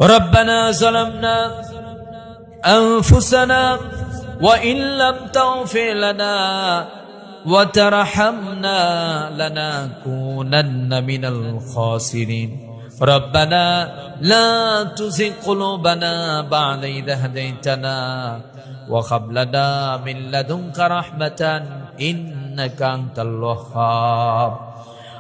ربنا ظلمنا أنفسنا وإن لم تغفر لنا وترحمنا لنكونن من الخاسرين ربنا لا تزغ قلوبنا بعد إذ هديتنا وهب لنا من لدنك رحمة إنك أنت الوهاب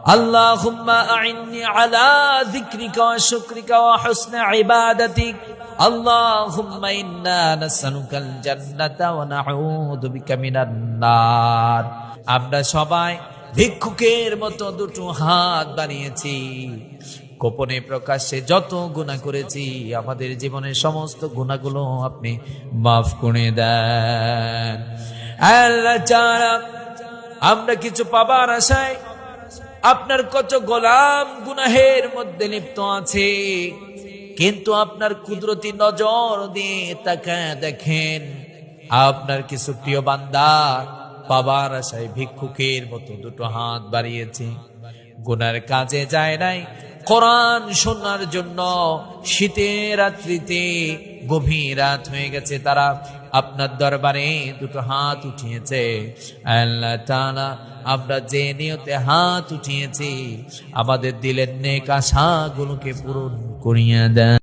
اللهم أعني على ذكرك وشكرك وحسن عبادتك اللهم إنا نسألك الجنة ونعوذ بك من النار আমরা সবাই ভিক্ষুকের মতো দুটো হাত বানিয়েছি গোপনে প্রকাশ্যে যত গুনাহ করেছি আমাদের জীবনের সমস্ত গুনাহগুলো আপনি মাফ করে দেন আল্লাহ যারা আমরা কিছু পাবার আশায় আপনার কত গোলাম গুনাহের মধ্যে লিপ্ত আছে কিন্তু আপনার কুদরতি নজর দিয়ে তাকায় দেখেন আপনার কিছু প্রিয় বান্দা পাবার আশায় ভিক্ষুকের মতো দুটো হাত বাড়িয়েছে গুনার কাজে যায় নাই কোরআন শোনার জন্য শীতের রাত্রিতে গভীর রাত হয়ে গেছে তারা আপনার দরবারে দুটো হাত উঠিয়েছে আল্লাহ তাআলা আমরা যে নিয়তে হাত উঠিয়েছি আমাদের দিলের নেক আশাগুলোকে পূরণ করিয়ে দেন।